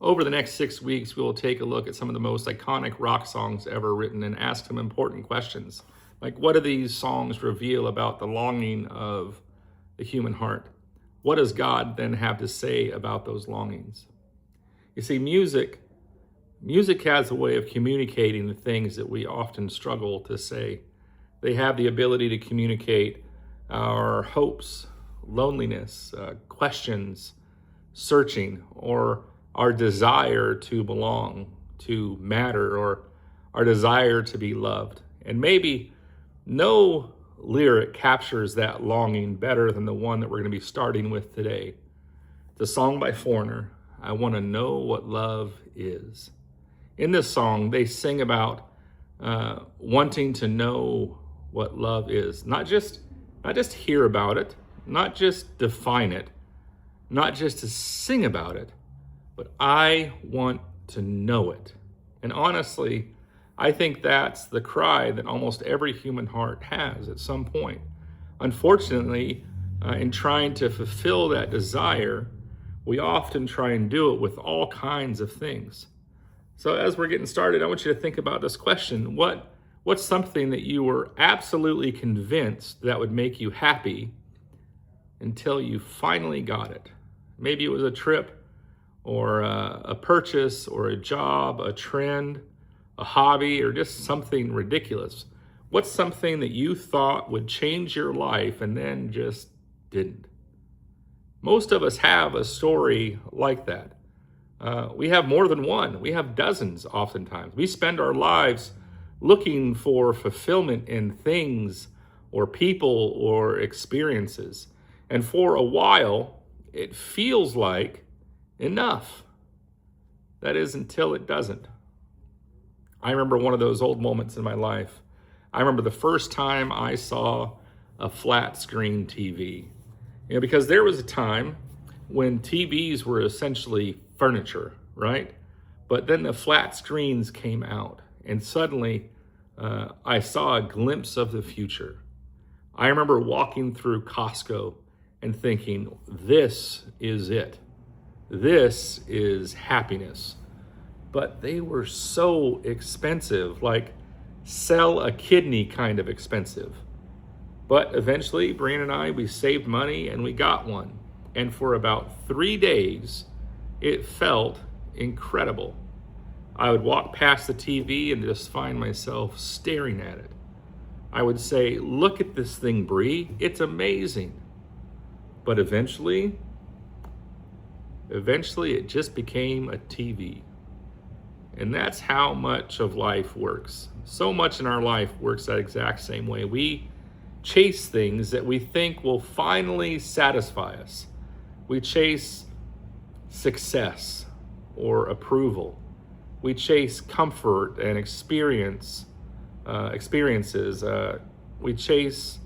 Over the next 6 weeks, we will take a look at some of the most iconic rock songs ever written and ask some important questions. Like, what do these songs reveal about the longing of the human heart? What does God then have to say about those longings? You see, music has a way of communicating the things that we often struggle to say. They have the ability to communicate our hopes, loneliness, questions, searching, or our desire to belong, to matter, or our desire to be loved. And maybe no lyric captures that longing better than the one that we're going to be starting with today. The song by Foreigner, I Want to Know What Love Is. In this song, they sing about wanting to know what love is. Not just hear about it, not just define it, not just to sing about it, but I want to know it. And honestly, I think that's the cry that almost every human heart has at some point. Unfortunately, in trying to fulfill that desire, we often try and do it with all kinds of things. So as we're getting started, I want you to think about this question. What's something that you were absolutely convinced that would make you happy until you finally got it? Maybe it was a trip, or a purchase, or a job, a trend, a hobby, or just something ridiculous. What's something that you thought would change your life and then just didn't? Most of us have a story like that. We have more than one. We have dozens oftentimes. We spend our lives looking for fulfillment in things or people or experiences. And for a while, it feels like enough. That is, until it doesn't. I remember one of those old moments in my life. I remember the first time I saw a flat screen TV. Because there was a time when TVs were essentially furniture, right? But then the flat screens came out, and suddenly I saw a glimpse of the future. I remember walking through Costco and thinking, this is it. This is happiness. But they were so expensive, like sell a kidney kind of expensive. But eventually, Brian and I, we saved money and we got one. And for about 3 days, it felt incredible. I would walk past the TV and just find myself staring at it. I would say, look at this thing, Bree. It's amazing. But eventually it just became a TV. And that's how much of life works. So much in our life works that exact same way. We chase things that we think will finally satisfy us. We chase success or approval. We chase comfort and experiences. We chase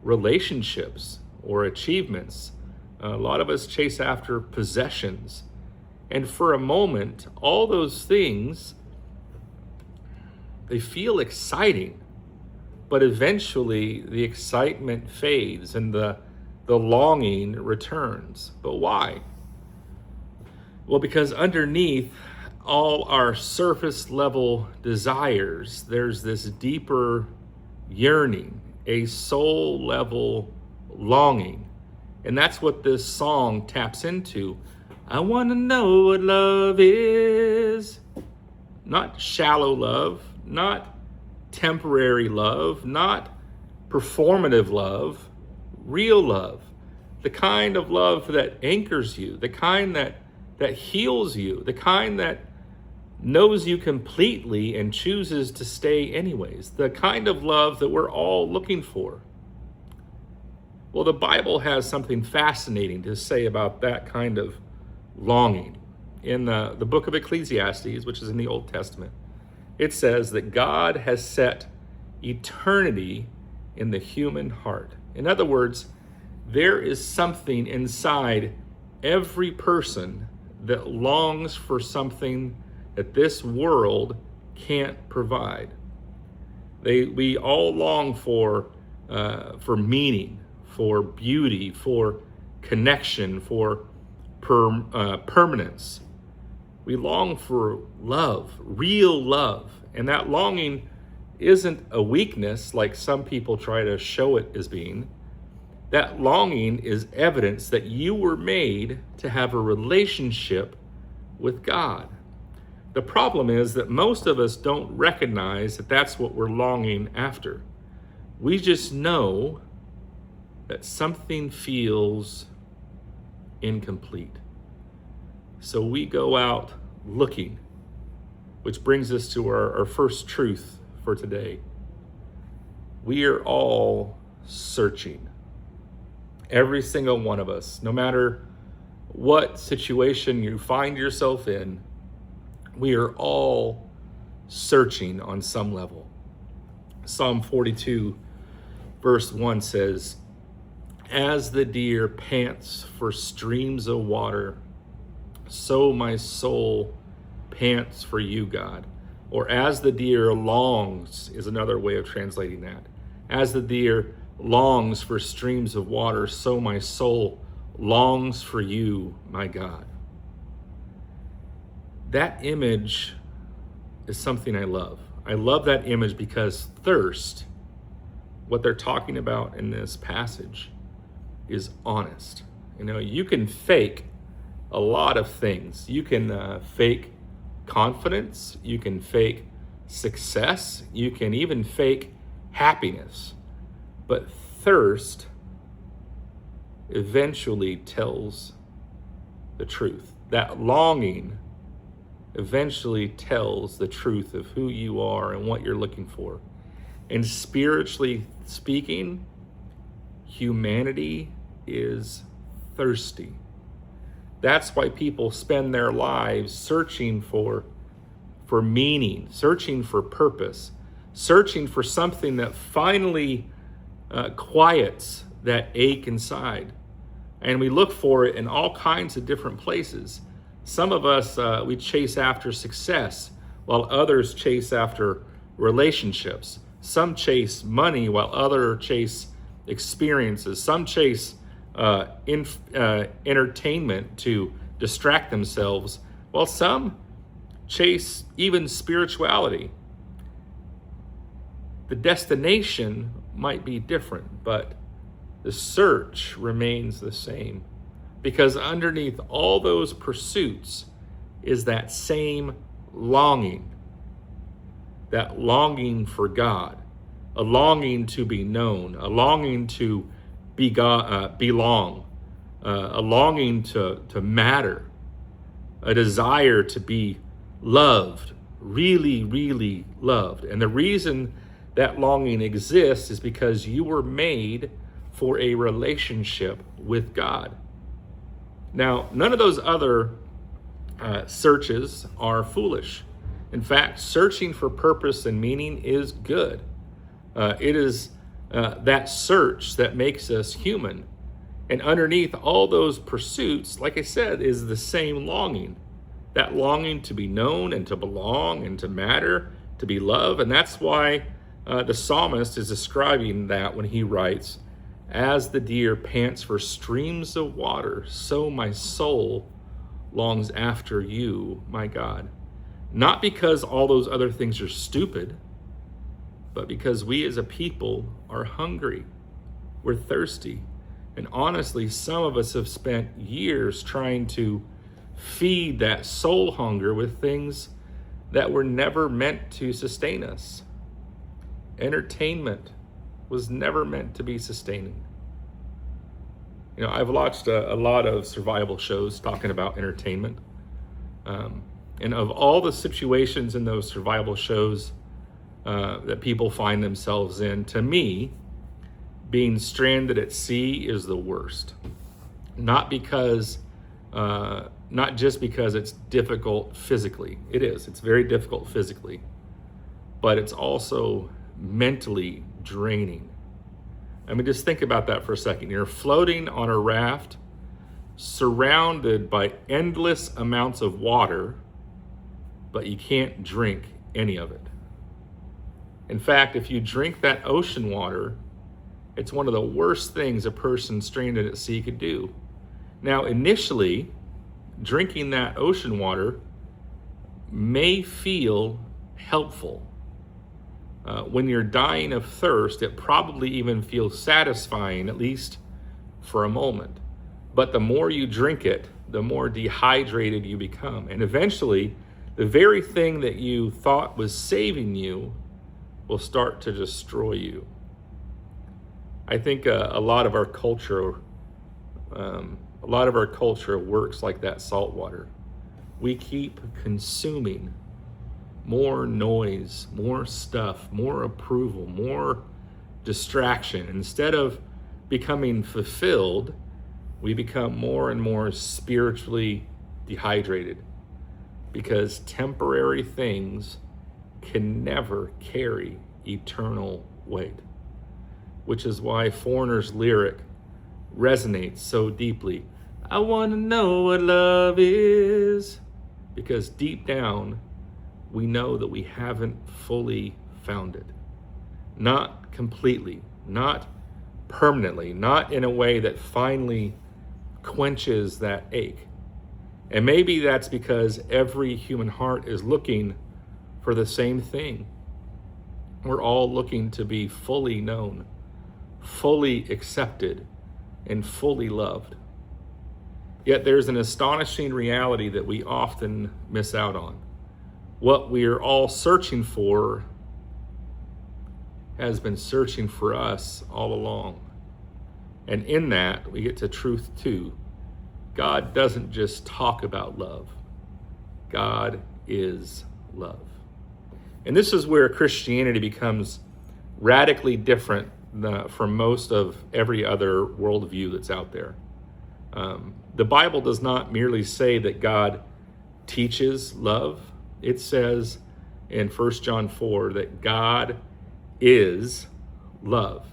relationships or achievements. A lot of us chase after possessions. And for a moment, all those things, they feel exciting. But eventually, the excitement fades and the longing returns. But why? Well, because underneath all our surface level desires, there's this deeper yearning, a soul level longing. And that's what this song taps into. I want to know what love is. Not shallow love, not temporary love, not performative love, real love. The kind of love that anchors you, the kind that heals you, the kind that knows you completely and chooses to stay anyways, the kind of love that we're all looking for. Well, the Bible has something fascinating to say about that kind of longing. In the book of Ecclesiastes, which is in the Old Testament, it says that God has set eternity in the human heart. In other words, there is something inside every person that longs for something that this world can't provide. We all long for meaning, for beauty, for connection, for permanence. We long for love, real love. And that longing isn't a weakness like some people try to show it as being. That longing is evidence that you were made to have a relationship with God. The problem is that most of us don't recognize that that's what we're longing after. We just know that something feels incomplete. So we go out looking, which brings us to our first truth for today. We are all searching. Every single one of us, no matter what situation you find yourself in, we are all searching on some level. Psalm 42, verse 1 says, "As the deer pants for streams of water, so my soul pants for you, God." Or as the deer longs is another way of translating that. As the deer longs for streams of water, so my soul longs for you, my God. That image is something I love. I love that image because thirst, what they're talking about in this passage, is honest. You can fake a lot of things. You can fake confidence. You can fake success. You can even fake happiness. But thirst eventually tells the truth. That longing eventually tells the truth of who you are and what you're looking for. And spiritually speaking, humanity is thirsty. That's why people spend their lives searching for meaning, searching for purpose, searching for something that finally quiets that ache inside. And we look for it in all kinds of different places. Some of us, we chase after success, while others chase after relationships. Some chase money, while others chase experiences. Some chase entertainment to distract themselves, while some chase even spirituality. The destination might be different, but the search remains the same, because underneath all those pursuits is that same longing, that longing for God, a longing to be known, a longing to belong, a longing to matter, a desire to be loved, really, really loved. And the reason that longing exists is because you were made for a relationship with God. Now, none of those other searches are foolish. In fact, searching for purpose and meaning is good. It is that search that makes us human. And underneath all those pursuits, like I said, is the same longing. That longing to be known and to belong and to matter, to be loved. And that's why the psalmist is describing that when he writes, "As the deer pants for streams of water, so my soul longs after you, my God." Not because all those other things are stupid, but because we as a people are hungry. We're thirsty. And honestly, some of us have spent years trying to feed that soul hunger with things that were never meant to sustain us. Entertainment was never meant to be sustaining. I've watched a lot of survival shows talking about entertainment. And of all the situations in those survival shows that people find themselves in, to me, being stranded at sea is the worst. Not just because it's difficult physically. It is. It's very difficult physically. But it's also mentally draining. I mean, just think about that for a second. You're floating on a raft surrounded by endless amounts of water, but you can't drink any of it. In fact, if you drink that ocean water, it's one of the worst things a person stranded at sea could do. Now, initially, drinking that ocean water may feel helpful. When you're dying of thirst, it probably even feels satisfying, at least for a moment. But the more you drink it, the more dehydrated you become. And eventually, the very thing that you thought was saving you will start to destroy you. I think a lot of our culture works like that salt water. We keep consuming more noise, more stuff, more approval, more distraction. Instead of becoming fulfilled, we become more and more spiritually dehydrated, because temporary things can never carry eternal weight, which is why Foreigner's lyric resonates so deeply. I want to know what love is, because deep down, we know that we haven't fully found it. Not completely, not permanently, not in a way that finally quenches that ache. And maybe that's because every human heart is looking for the same thing. We're all looking to be fully known, fully accepted, and fully loved. Yet there's an astonishing reality that we often miss out on. What we're all searching for has been searching for us all along. And in that, we get to truth 2. God doesn't just talk about love. God is love. And this is where Christianity becomes radically different from most of every other worldview that's out there. The Bible does not merely say that God teaches love. It says in 1 John 4 that God is love.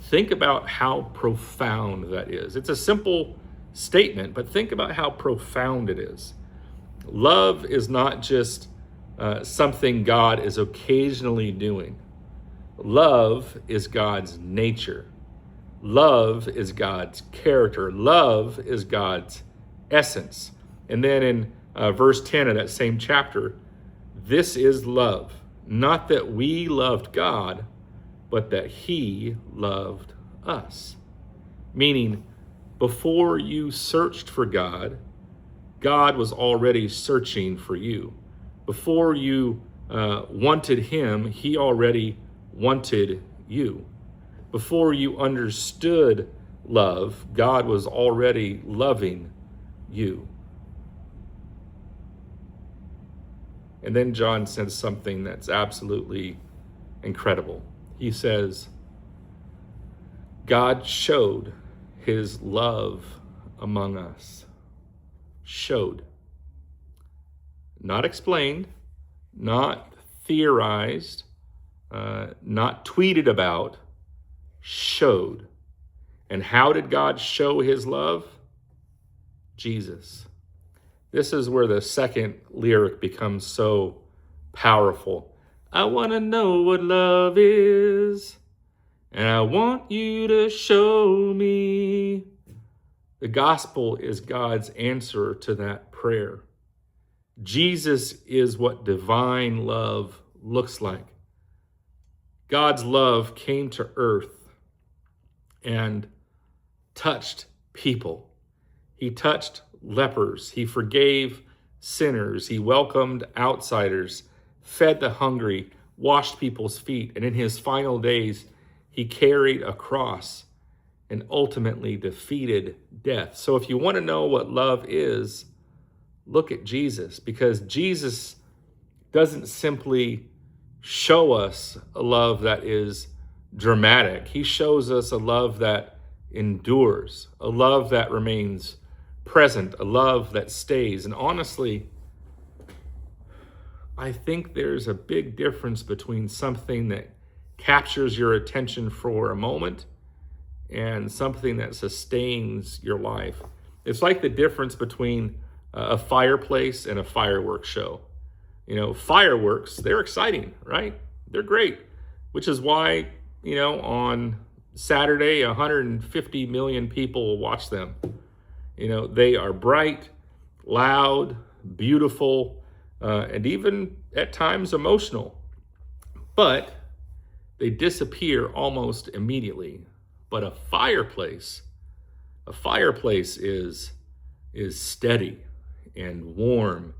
Think about how profound that is. It's a simple statement, but think about how profound it is. Love is not just something God is occasionally doing. Love is God's nature. Love is God's character. Love is God's essence. And then in verse 10 of that same chapter, this is love, not that we loved God, but that he loved us. Meaning, before you searched for God, God was already searching for you. Before you wanted him, he already wanted you. Before you understood love, God was already loving you. And then John says something that's absolutely incredible. He says, God showed his love among us. Showed. Not explained, not theorized, not tweeted about, showed. And how did God show his love? Jesus. This is where the second lyric becomes so powerful. I want to know what love is, and I want you to show me. The gospel is God's answer to that prayer. Jesus is what divine love looks like. God's love came to earth and touched people. He touched lepers. He forgave sinners. He welcomed outsiders, fed the hungry, washed people's feet. And in his final days, he carried a cross and ultimately defeated death. So if you want to know what love is, look at Jesus, because Jesus doesn't simply show us a love that is dramatic. He shows us a love that endures, a love that remains present, a love that stays. And honestly, I think there's a big difference between something that captures your attention for a moment and something that sustains your life. It's like the difference between a fireplace and a fireworks show. You know, fireworks, they're exciting, right? They're great, which is why, on Saturday, 150 million people will watch them. They are bright, loud, beautiful. and even at times emotional, but they disappear almost immediately. But a fireplace is steady and warm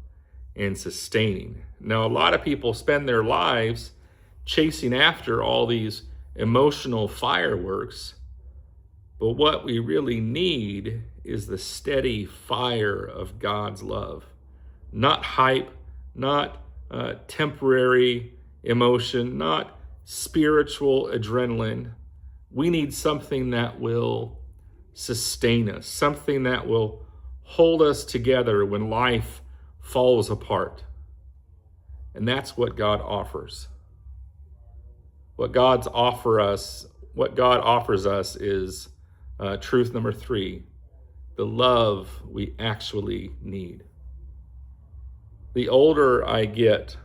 and sustaining. Now, a lot of people spend their lives chasing after all these emotional fireworks, but what we really need is the steady fire of God's love. Not hype, not temporary emotion, not spiritual adrenaline. We need something that will sustain us, something that will hold us together when life falls apart. And that's what God offers. What God offers us is truth number 3, the love we actually need. The older I get,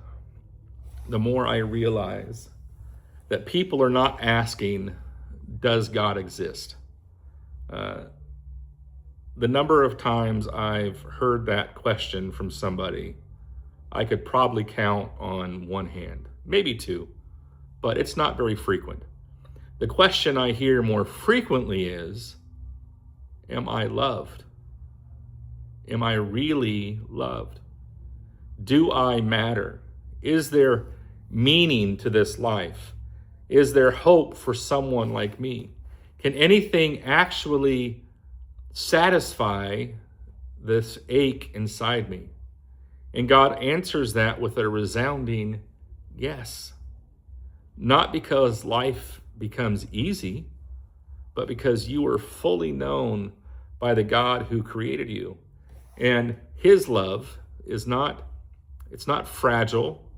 the more I realize that people are not asking, does God exist? The number of times I've heard that question from somebody, I could probably count on one hand, maybe two, but it's not very frequent. The question I hear more frequently is, am I loved? Am I really loved? Do I matter? Is there meaning to this life? Is there hope for someone like me? Can anything actually satisfy this ache inside me? And God answers that with a resounding yes. Not because life becomes easy, but because you are fully known by the God who created you. And his love is not fragile.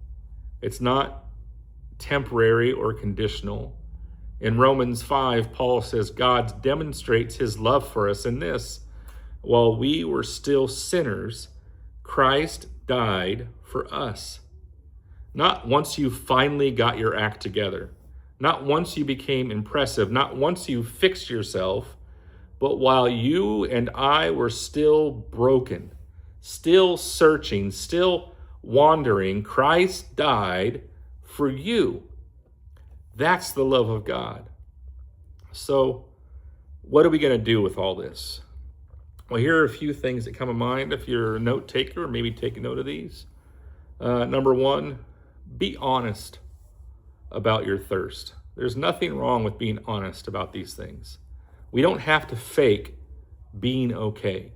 It's not temporary or conditional. In Romans 5, Paul says God demonstrates his love for us in this: while we were still sinners, Christ died for us. Not once you finally got your act together, not once you became impressive, not once you fixed yourself, but while you and I were still broken, still searching, still wandering, Christ died for you. That's the love of God. So what are we going to do with all this? Well, here are a few things that come to mind if you're a note taker, maybe take a note of these. Number 1, be honest about your thirst. There's nothing wrong with being honest about these things. We don't have to fake being okay.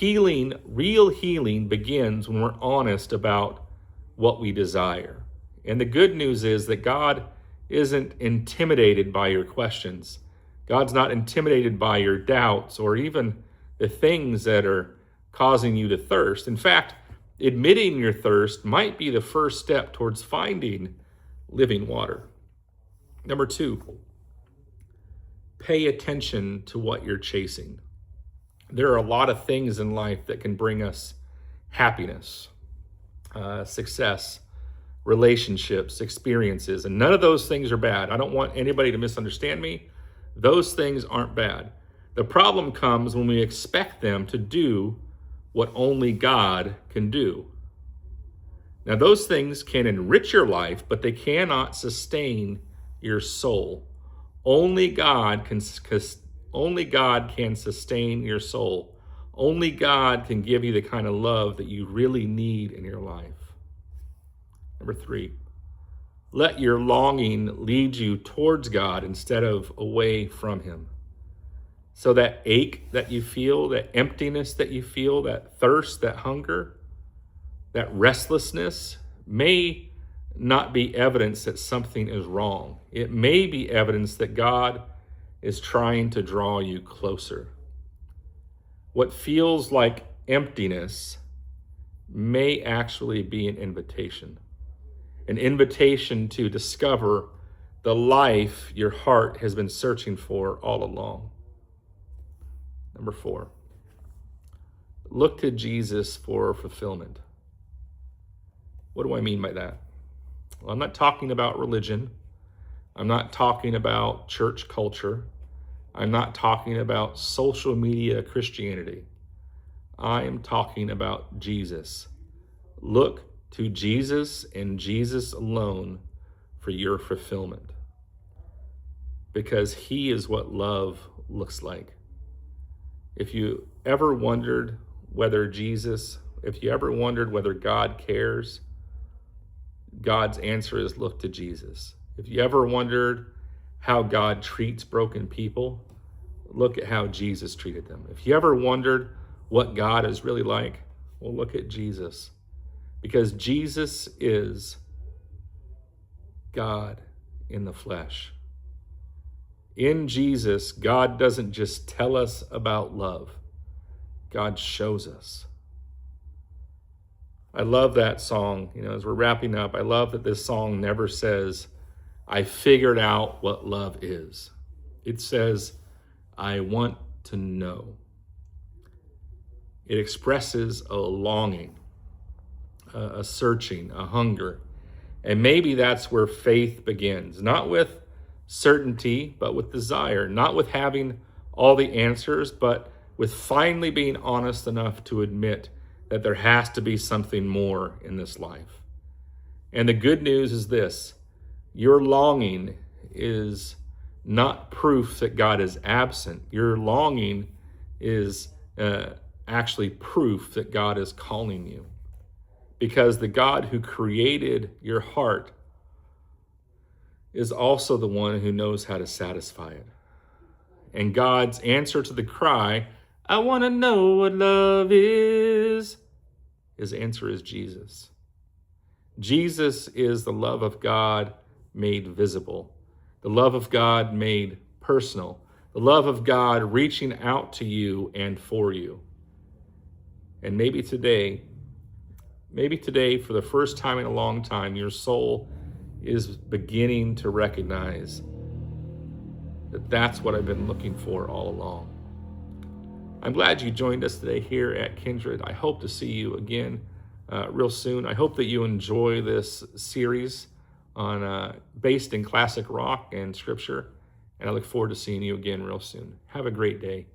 Real healing begins when we're honest about what we desire. And the good news is that God isn't intimidated by your questions. God's not intimidated by your doubts or even the things that are causing you to thirst. In fact, admitting your thirst might be the first step towards finding living water. Number 2, pay attention to what you're chasing. There are a lot of things in life that can bring us happiness, success, relationships, experiences, and none of those things are bad. I don't want anybody to misunderstand me. Those things aren't bad. The problem comes when we expect them to do what only God can do. Now, those things can enrich your life, but they cannot sustain your soul. Only God can sustain your soul. Only God can give you the kind of love that you really need in your life. Number 3, let your longing lead you towards God instead of away from him. So that ache that you feel, that emptiness that you feel, that thirst, that hunger, that restlessness may not be evidence that something is wrong. It may be evidence that God is trying to draw you closer. What feels like emptiness may actually be an invitation to discover the life your heart has been searching for all along. Number 4, look to Jesus for fulfillment. What do I mean by that? Well, I'm not talking about religion. I'm not talking about church culture. I'm not talking about social media Christianity. I am talking about Jesus, Look to Jesus and Jesus alone for your fulfillment, because he is what love looks like. If you ever wondered whether God cares, God's answer is look to Jesus. If you ever wondered how God treats broken people, look at how Jesus treated them. If you ever wondered what God is really like, well, look at Jesus. Because Jesus is God in the flesh. In Jesus, God doesn't just tell us about love. God shows us. I love that song. As we're wrapping up, I love that this song never says, I figured out what love is. It says, I want to know. It expresses a longing, a searching, a hunger. And maybe that's where faith begins, not with certainty, but with desire, not with having all the answers, but with finally being honest enough to admit that there has to be something more in this life. And the good news is this: your longing is not proof that God is absent. Your longing is actually proof that God is calling you. Because the God who created your heart is also the one who knows how to satisfy it. And God's answer to the cry, I want to know what love is, his answer is Jesus. Jesus is the love of God made visible, the love of God made personal, the love of God reaching out to you and for you. And maybe today, for the first time in a long time, your soul is beginning to recognize that that's what I've been looking for all along. I'm glad you joined us today here at Kindred. I hope to see you again real soon. I hope that you enjoy this series on based in classic rock and scripture, and I look forward to seeing you again real soon. Have a great day.